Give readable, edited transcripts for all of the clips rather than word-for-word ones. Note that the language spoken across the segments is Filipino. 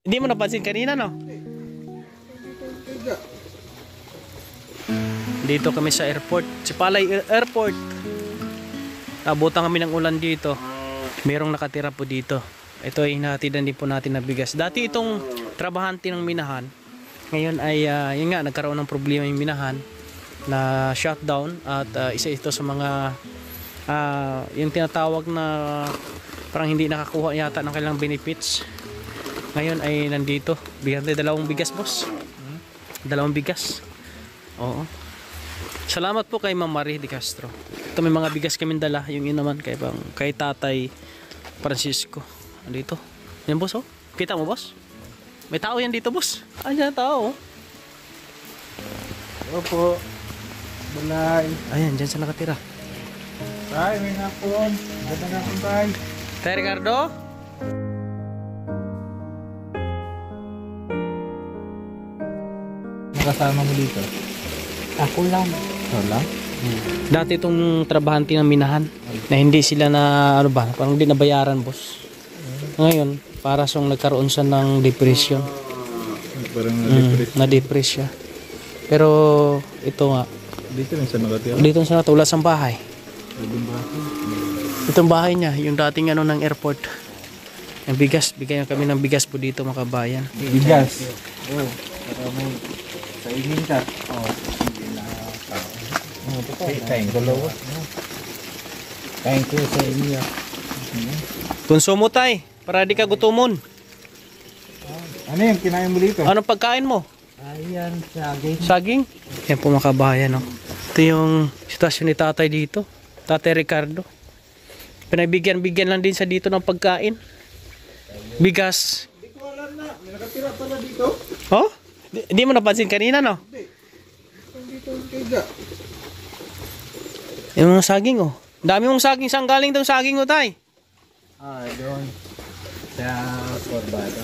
Hindi mo napansin kanina, no? Dito kami sa airport. Sipalay Airport. Abutan kami ng ulan dito. Merong nakatira po dito. Ito ay hinahatidan din po natin na bigas. Dati itong trabahante ng minahan. Ngayon ay yun nga, nagkaroon ng problema yung minahan na shutdown. At isa ito sa mga yung tinatawag na parang hindi nakakuha yata ng kailang benefits. Ngayon ay nandito. Bigyan tayo dalawang bigas, boss. Dalawang bigas. Oo. Salamat po kay Ma'am Marie de Castro. Ito may mga bigas kaming dala. Yung yun naman kay Tatay Francisco. Andito. Yan, boss, oh. Kita mo, boss? May tao yan dito, boss. Ayan, tao, oh. Opo. Balay. Ayan, dyan sa nakatira. Tay, may hapon. Ganda nga kong tay. Tay Ricardo? Nakasama mo dito? Ako lang. Ikaw lang? Dati itong trabahante ng minahan na hindi sila na, ano ba, parang hindi nabayaran, boss. Ngayon, para siyang nagkaroon siya ng depression. Parang na-depress. Na-depress siya. Pero, ito nga, Dito rin sa nakatira. dito siya natulad sa bahay. Pwedeng ba ako? Itong bahay niya, yung dating ano ng airport. Yung bigas, bigyan kami ng bigas po dito, mga kabayan. Bigas. Oo. Para mo sa ingin ka. Oo. Hindi na tao. Thank you, Lord. Thank you sa inyo. Konsumo tay, para di ka gutumon. Ano yung kinain mo dito? Anong pagkain mo? Ayan, saging. Saging? Yan po, mga kabayan, no? Ito yung sitwasyon ni tatay dito. Tatay Ricardo. Pinagbigyan-bigyan lang din sa dito ng pagkain. Bigas. Hindi ko alam na. May nakatira pala dito. Oh? Hindi mo napansin kanina, no? Dito yung kaya. Yung mga saging, oh. Dami mong saging. Saan galing itong saging mo, tay? Doon. Sa Corbada.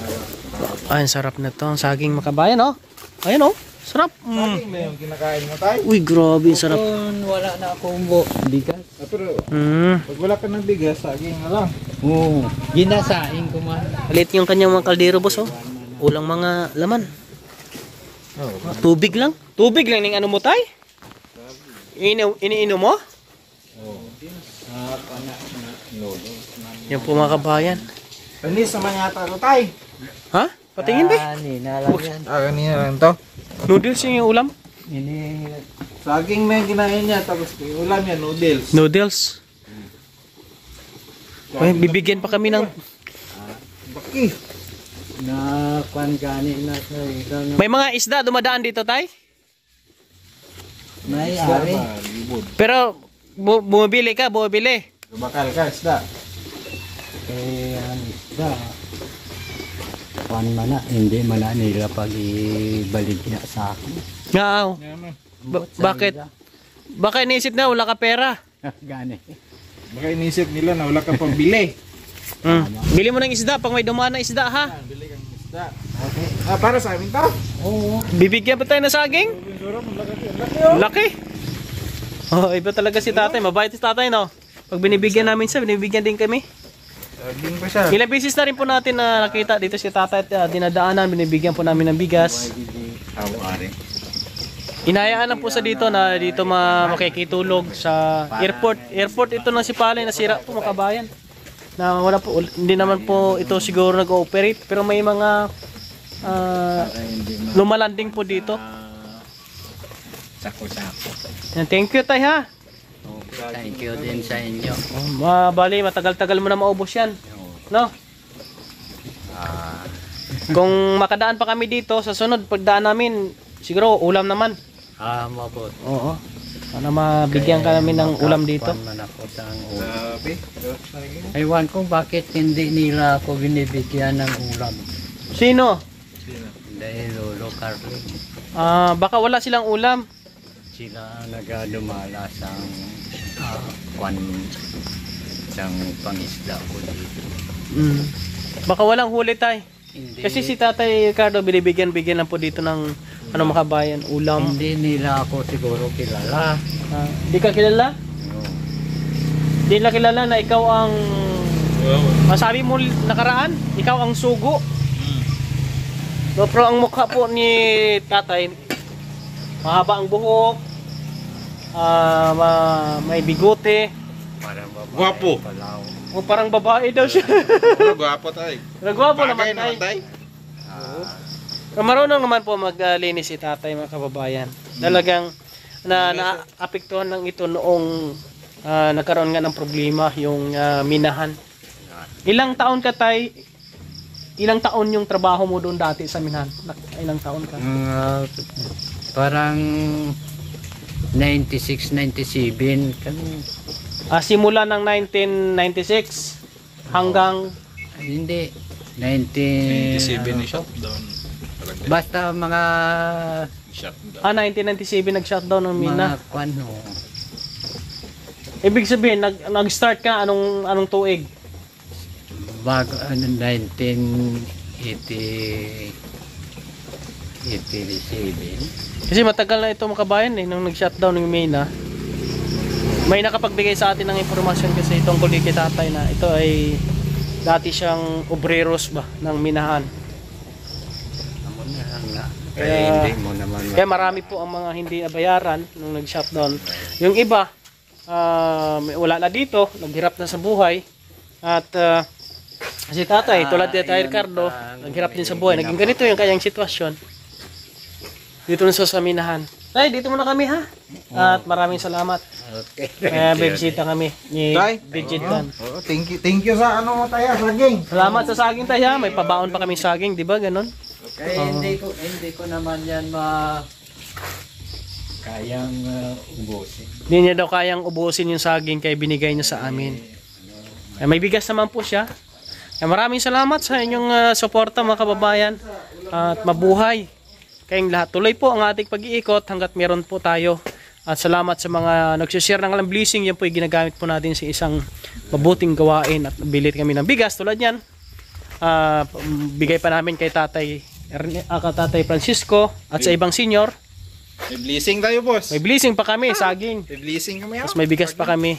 Ay, ang sarap na to. Ang saging, mga kabayan, oh. Ayan, oh. Sarap. Saging na yung kinakain mo tayo. Uy, grabe, sarap. Kung wala na akong bigas. Pero Mm. pag wala ka ng bigas, saging na lang. Oo. Ginasaing ko man. Alit yung kanyang mga kaldero, boss, oh. Ulang mga laman. Oo. Tubig lang. Tubig lang ng ano mo, tay? Iniinom mo? Yan po, mga kabayan. Panis naman yata ito tayo. Ha? Patingin, be. Nina lang yan. Kanina lang to. Noodles yung ulam? Ini Saging na yung kinain niya, tapos yung ulam niya, noodles. Noodles. Ay, bibigyan pa kami ng... Baki. na kwan gani na sa ikaw na May mga isda dumadaan dito, tay? may ari. Libod. Pero, bumibili ka, bumibili. Bakal ka, isda. Kaya da kwan man na, hindi man na nila pag ibalik na sa akin. Nga, Yaman. bakit? Baka inisip na wala ka pera. Gani. Baka inisip nila na wala kang pambili. Bili mo ng isda pag may dumaan na isda, ha? Bili kang isda. Okay. Para sa amin to. Oo. Bibigyan pa tayo ng saging? Laki. Oh, iba talaga si tatay. Mabait si tatay, no? Pag binibigyan namin siya, binibigyan din kami. Saging pa siya. Ilang beses na rin po natin na nakita dito si tatay at dinadaanan, binibigyan po namin ng bigas. Awari. Inayaan lang po sa dito na dito makikitulog sa airport. Airport ito ng Sipalay, nasira po, mga kabayan. Na wala po, hindi naman po ito siguro nag-ooperate, pero may mga lumalanding po dito. Sako-sako. Yan, thank you, tay, ha? Thank you din sa inyo. Bali, matagal-tagal mo na maubos yan. No? Kung makadaan pa kami dito sa sunod, pagdaan namin, siguro ulam naman. Mabot. Oo. Sana mabigyan ka namin ng ulam dito. Kwan man ako sa ulam. Sabi. Ewan ko bakit hindi nila ako binibigyan ng ulam. Sino? Dahil Lolo Carlo, Baka wala silang ulam. sila nagadumala sa kwan sang pangisda ko dito. Baka walang huli, tay. Hindi, Kasi si Tatay Ricardo binibigyan lang po dito ng ano, mga kabayan, ulam. hindi nila ako siguro kilala. Di ka kilala? No. Di nila kilala na ikaw ang masabi mo nakaraan, ikaw ang sugo. No, pero ang mukha po ni tatay, mahaba ang buhok, may bigote, Parang babae. Gwapo. Palaw. o parang babae daw siya. Ano, gwapo tayo. Nagwapo Bagay naman naman tay. tayo. Marunong naman po maglinis si tatay, mga kababayan. Talagang naapektuhan lang ito noong nagkaroon nga ng problema yung minahan. Ilang taon ka tay? Ilang taon yung trabaho mo doon dati sa minahan? Ilang taon ka? Parang 96, 97. Simula ng 1996 hanggang Hindi. 19... shutdown. Basta mga... Shutdown. 1997 nag-shutdown ng mina. Mga kwano. Ibig sabihin nag-start ka anong tuig? Bago, 1987. Kasi matagal na ito mga kabayan nung nag-shutdown ng mina. May nakapagbigay sa atin ng impormasyon kasi tungkol kay tatay na ito ay dati siyang obreros ba ng minahan. Kaya hindi mo naman. Kaya marami po ang mga hindi nabayaran nung nag-shutdown. Yung iba, wala na dito, naghirap na sa buhay. At si tatay, tulad ni Tatay Ricardo, naghirap din sa buhay. Naging ganito yung kanyang sitwasyon. Dito na sa minahan. Tay, dito muna kami ha. At maraming salamat. Okay. Kaya bibisita kami ni Tay? Bijitan. Oh, thank you sa ano mo tayo, saging. Salamat sa saging tayo ha. May pabaon pa kami saging, di ba? Ganon. Kaya hindi ko naman yan kayang ubusin. Hindi niya daw kayang ubusin yung saging kaya binigay niya sa amin. May bigas naman po siya. Maraming salamat sa inyong suporta mga kababayan. At mabuhay kayong lahat. Tuloy po ang ating pag-iikot hanggat meron po tayo. At salamat sa mga nag-share ng alam blessing. Yan po yung ginagamit po natin sa isang mabuting gawain. At bilit kami ng bigas tulad yan. Bigay pa namin kay Tatay Francisco at sa ibang senior. May blessing tayo, boss. May blessing pa kami, saging. May blessing kami. Tapos may bigas pa kami.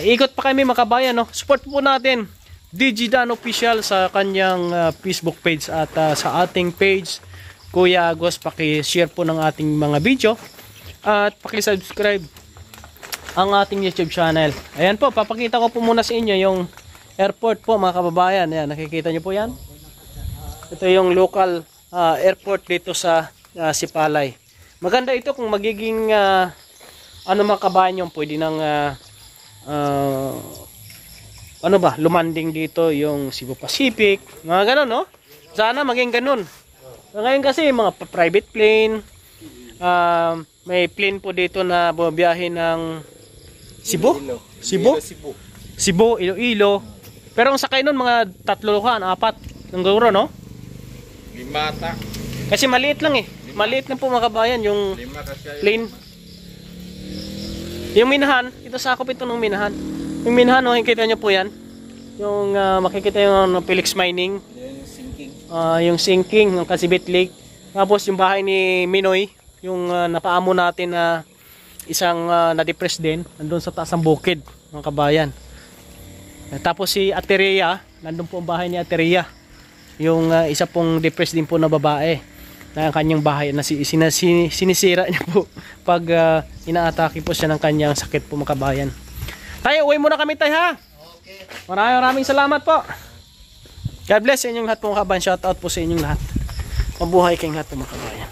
Ikot pa kami mga kabayan. No? Support po natin DG Dan Official sa kanyang Facebook page at sa ating page. Kuya Agos, paki-share po ng ating mga video at paki-subscribe ang ating YouTube channel. Ayan po, papakita ko po muna sa inyo yung airport po mga kababayan. Ayan, nakikita nyo po yan. Ito yung local airport dito sa Sipalay. Maganda ito kung magiging mga kabayan yung pwede nang lumanding dito yung Cebu Pacific, mga ganun, no? Sana maging ganun. Ngayon kasi mga private plane, may plane po dito na bumabiyahe ng Cebu, Iloilo. Pero ang sakay nun mga 3, 4 ng guro, no? 5. Kasi maliit lang eh. Maliit lang po mga kabayan yung 5 plane. Yung minahan, ito sakop ito ng minahan. Yung minahan, no, kita nyo po yan. Yung makikita yung Felix Mining. Yung sinking ng Kasibit Lake. Tapos yung bahay ni Minoy, yung napaamo natin na isang na-depress din, nandun sa taas ng bukid, mga kabayan. Tapos si Ateria, nandun po ang bahay ni Ateria. Yung isa pong depressed din po na babae na kanyang bahay na sinisira niya po pag inaatake po siya ng kanyang sakit po mga kabayan. Tayo, uwi muna kami tayo ha. Okay. Maraming salamat po. God bless sa inyong lahat po mga kabayan. Shout out po sa inyong lahat. Mabuhay kayong lahat po mga kabayan.